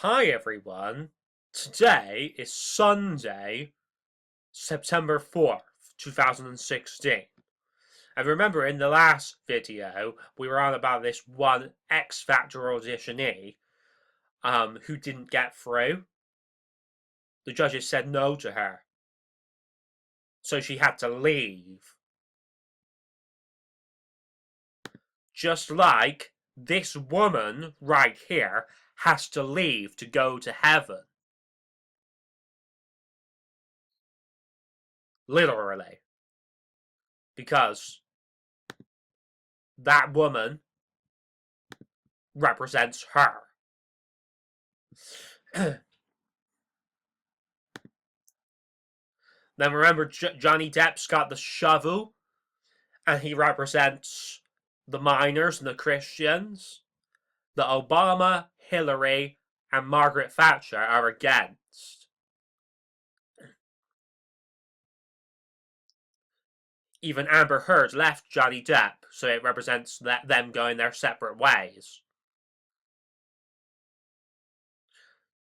Hi everyone, today is Sunday, September 4th, 2016. And remember in the last video, we were on about this one X Factor auditionee who didn't get through. The judges said no to her. So she had to leave. Just like this woman right here has to leave to go to heaven. Literally. Because that woman represents her. Then remember, Johnny Depp's got the shovel, and he represents the miners and the Christians. The Obama, Hillary, and Margaret Thatcher are against. Even Amber Heard left Johnny Depp, so it represents them going their separate ways.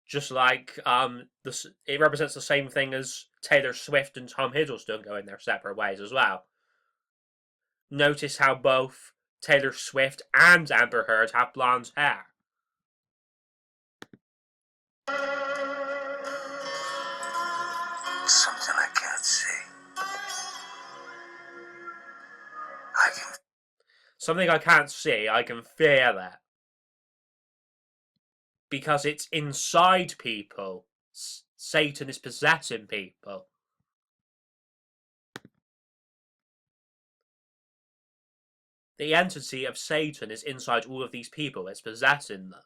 Just like it represents the same thing as Taylor Swift and Tom Hiddleston going their separate ways as well. Notice how both Taylor Swift and Amber Heard have blonde hair. Something I can't see. Something I can't see, I can feel it. Because it's inside people. Satan is possessing people. The entity of Satan is inside all of these people. It's possessing them.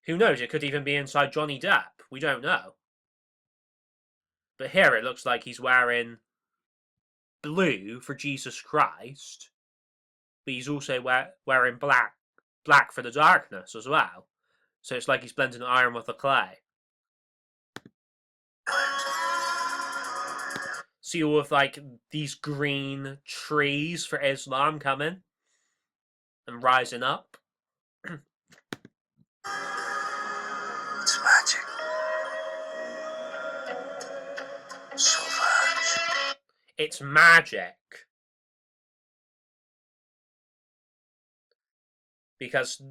Who knows? It could even be inside Johnny Depp. We don't know. But here it looks like he's wearing blue for Jesus Christ. But he's also wearing black for the darkness as well. So it's like he's blending iron with the clay. See all of like these green trees for Islam coming and rising up. It's magic. Sauvage. It's magic. Because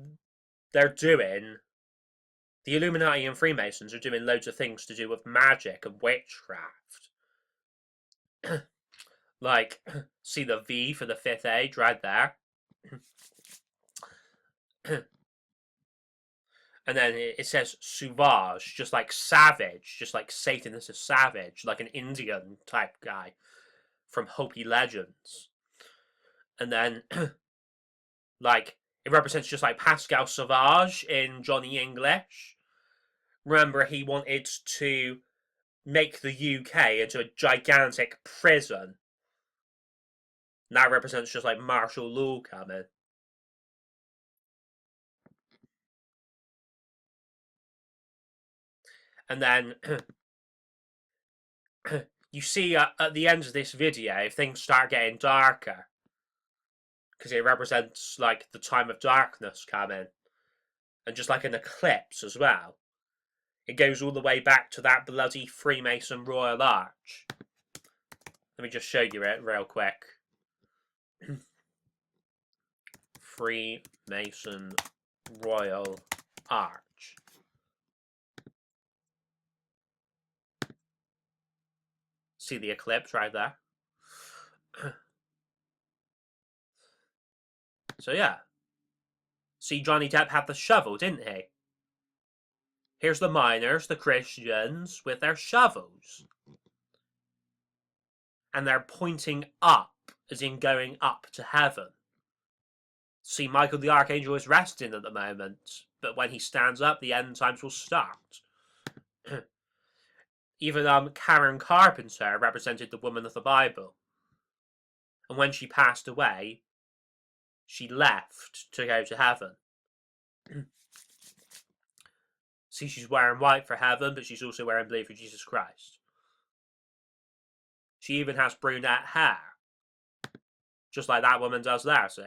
they're doing, the Illuminati and Freemasons are doing loads of things to do with magic and witchcraft. Like, see the V for the fifth age right there? And then it says sauvage, just like savage, just like Satan is a savage, like an Indian type guy from Hopi legends. And then, like, it represents just like Pascal Sauvage in Johnny English. Remember, he wanted to make the UK into a gigantic prison. And that represents just like martial law coming. And then you see at the end of this video, things start getting darker. Because it represents like the time of darkness coming. And just like an eclipse as well. It goes all the way back to that bloody Freemason Royal Arch. Let me just show you it real quick. Freemason Royal Arch. See the eclipse right there? So yeah. See, Johnny Depp had the shovel, didn't he? Here's the miners, the Christians, with their shovels. And they're pointing up, as in going up to heaven. See, Michael the Archangel is resting at the moment, but when he stands up, the end times will start. Even Karen Carpenter represented the woman of the Bible. And when she passed away, she left to go to heaven. See, she's wearing white for heaven, but she's also wearing blue for Jesus Christ. She even has brunette hair. Just like that woman does there, see?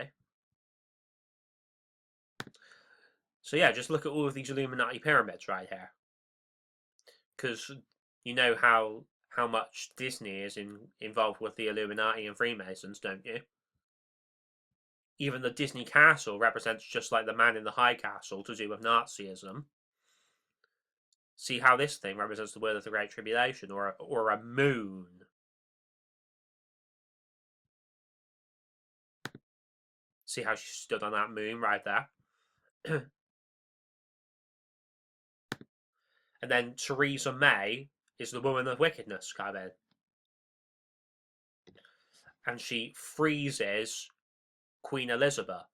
So yeah, just look at all of these Illuminati pyramids right here, because you know how much Disney is involved with the Illuminati and Freemasons, don't you? Even the Disney castle represents just like the man in the high castle to do with Nazism. See how this thing represents the word of the Great Tribulation, or a moon. See how she stood on that moon right there? And then Theresa May is the woman of wickedness come in. And she freezes Queen Elizabeth,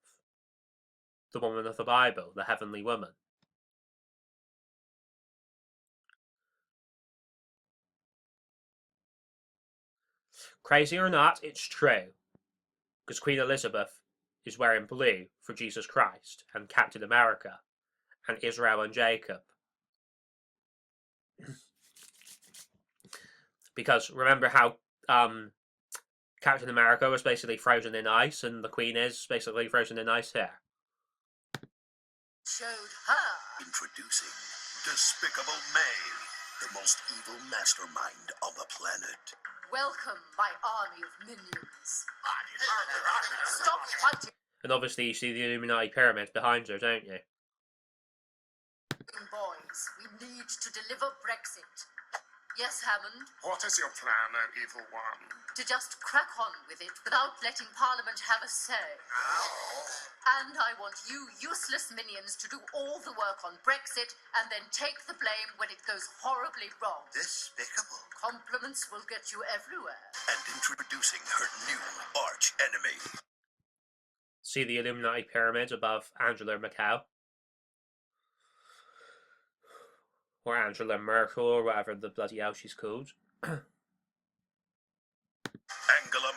the woman of the Bible, the heavenly woman. Crazy or not, it's true. Because Queen Elizabeth is wearing blue for Jesus Christ and Captain America and Israel and Jacob. Because remember how Captain America was basically frozen in ice and the Queen is basically frozen in ice here. Showed her. Introducing Despicable May, the most evil mastermind on the planet. Welcome, my army of minions. Stop fighting. And obviously you see the Illuminati pyramids behind her, don't you? Boys, we need to deliver Brexit. Yes, Hammond? What is your plan, O evil one? To just crack on with it without letting Parliament have a say. And I want you useless minions to do all the work on Brexit and then take the blame when it goes horribly wrong. Despicable. Compliments will get you everywhere. And introducing her new arch enemy. See the Illuminati pyramids above Angela Merkel? Or Angela Merkel, or whatever the bloody hell she's called. Angela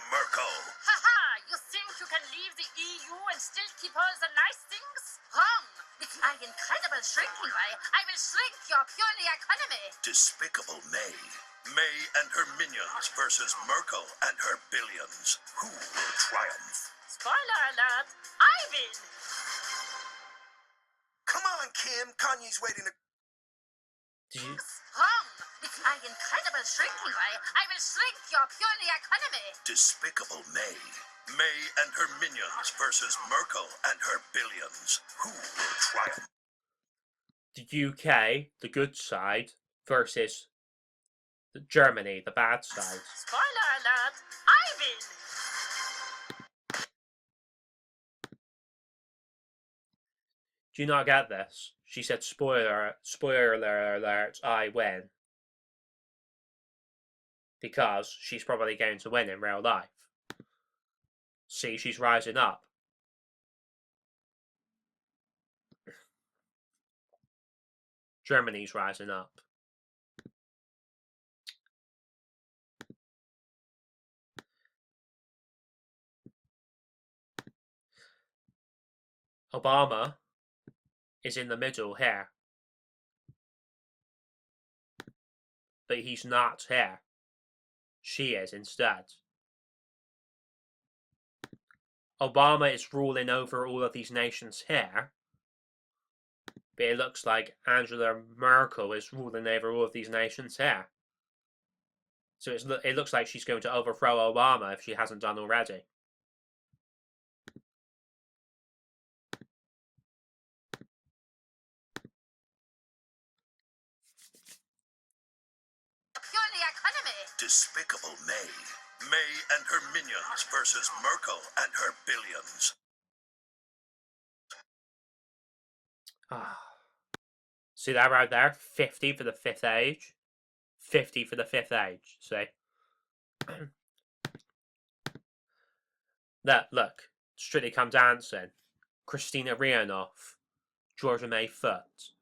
Merkel. Ha! You think you can leave the EU and still keep all the nice things? Wrong! With my incredible shrinking ray, I will shrink your puny economy. Despicable May. May and her minions versus Merkel and her billions. Who will triumph? Spoiler alert, I win! Come on, Kim. Kanye's waiting to... Did you... Wrong! With my incredible shrinking ray, I will shrink your puny economy. Despicable May. May and her minions versus Merkel and her billions. Who will triumph? The UK, the good side, versus Germany, the bad side. Spoiler alert, I win! Do you not get this? She said, spoiler alert, I win. Because she's probably going to win in real life. See, she's rising up. Germany's rising up. Obama is in the middle here. But he's not here. She is instead. Obama is ruling over all of these nations here. But it looks like Angela Merkel is ruling over all of these nations here. So it looks like she's going to overthrow Obama if she hasn't done already. Puny economy. Despicable May. May and her minions versus Merkel and her billions. See that right there? 50 for the fifth age. 50 for the fifth age. See? Look. Strictly Come Dancing. Christina Rianoff. Georgia May Foote.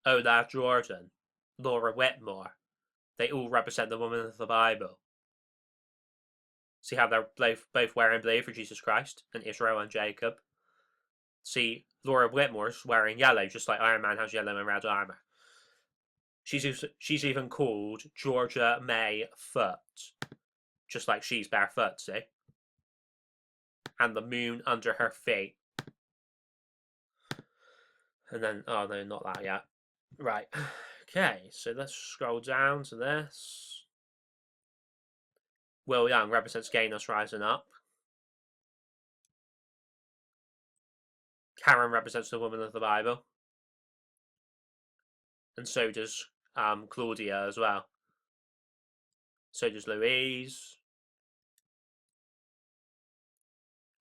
Ola Jordan. Laura Whitmore. They all represent the woman of the Bible. See how they're both wearing blue for Jesus Christ and Israel and Jacob? See, Laura Whitmore's wearing yellow, just like Iron Man has yellow and red armor. She's even called Georgia May Foote, just like she's barefoot, see? And the moon under her feet. And then, oh no, not that yet. Right. Okay, so let's scroll down to this. Will Young represents gayness rising up. Karen represents the woman of the Bible. And so does Claudia as well. So does Louise.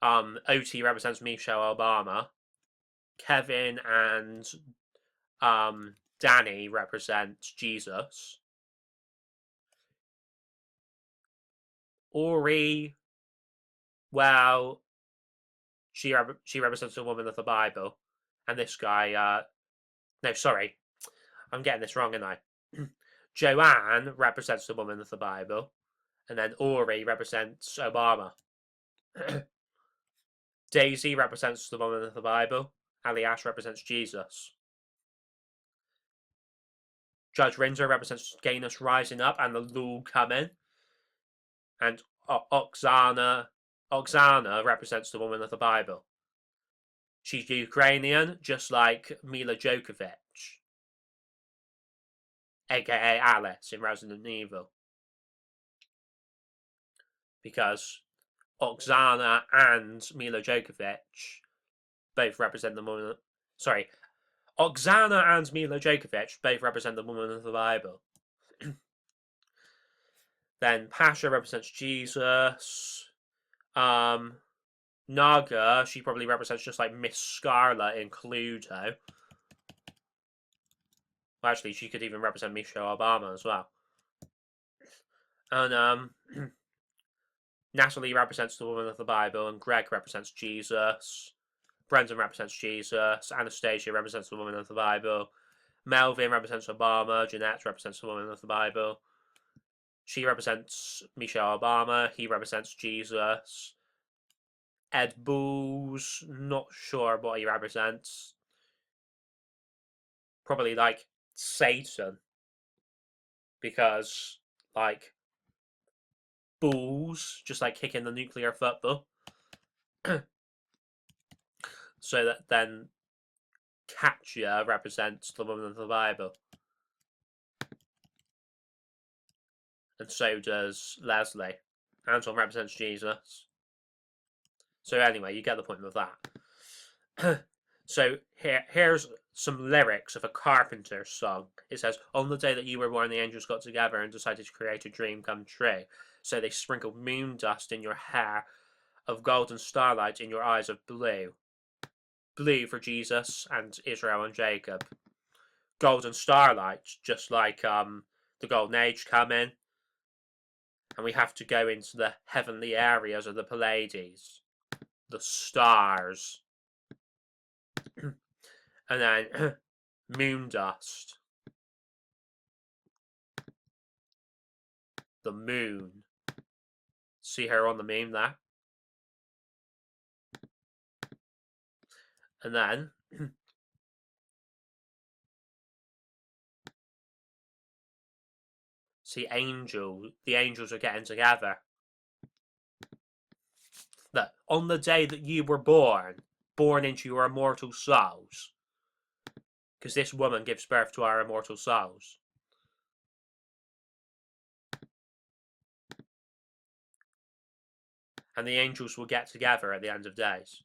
OT represents Michelle Obama. Kevin and Danny represent Jesus. Ori, well, she represents the woman of the Bible. And this guy, no, sorry, I'm getting this wrong, aren't I? Joanne represents the woman of the Bible. And then Ori represents Obama. Daisy represents the woman of the Bible. Aliash represents Jesus. Judge Rinder represents gayness rising up and the Lul coming. And Oksana represents the woman of the Bible. She's Ukrainian, just like Mila Djokovic, aka Alice in Resident Evil. Because Oksana and Mila Djokovic both represent the woman. Sorry, Oksana and Mila Djokovic both represent the woman of the Bible. Then Pasha represents Jesus. Naga, she probably represents just like Miss Scarlet in Cluedo. Well, actually, she could even represent Michelle Obama as well. And Natalie represents the woman of the Bible, and Greg represents Jesus. Brendan represents Jesus. Anastasia represents the woman of the Bible. Melvin represents Obama. Jeanette represents the woman of the Bible. She represents Michelle Obama. He represents Jesus. Ed Bulls, not sure what he represents. Probably like Satan. Because, like, bulls, just like kicking the nuclear football. So that then Katya represents the woman of the Bible. And so does Leslie. Anton represents Jesus. So anyway, you get the point with that. So here's some lyrics of a Carpenter song. It says, "On the day that you were born, the angels got together and decided to create a dream come true. So they sprinkled moon dust in your hair, of golden starlight in your eyes of blue. Blue for Jesus and Israel and Jacob. Golden starlight, just like the Golden Age coming. And we have to go into the heavenly areas of the Pleiades. The stars." And then moon dust. The moon. See her on the moon there? And then see the angels are getting together. That on the day that you were born into your immortal souls. Because this woman gives birth to our immortal souls. And the angels will get together at the end of days.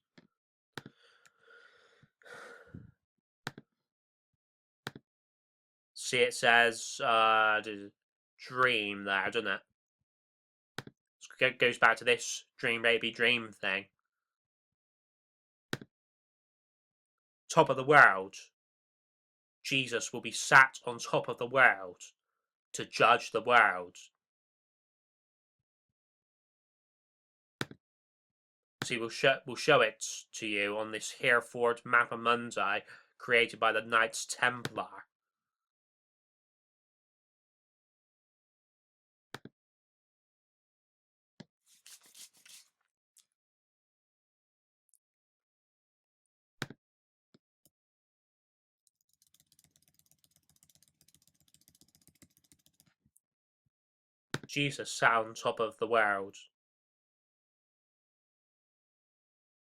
See, it says dream there, doesn't it? It goes back to this dream baby dream thing. Top of the world. Jesus will be sat on top of the world to judge the world. See, we'll show it to you on this Hereford Mappa Mundi created by the Knights Templar. Jesus sat on top of the world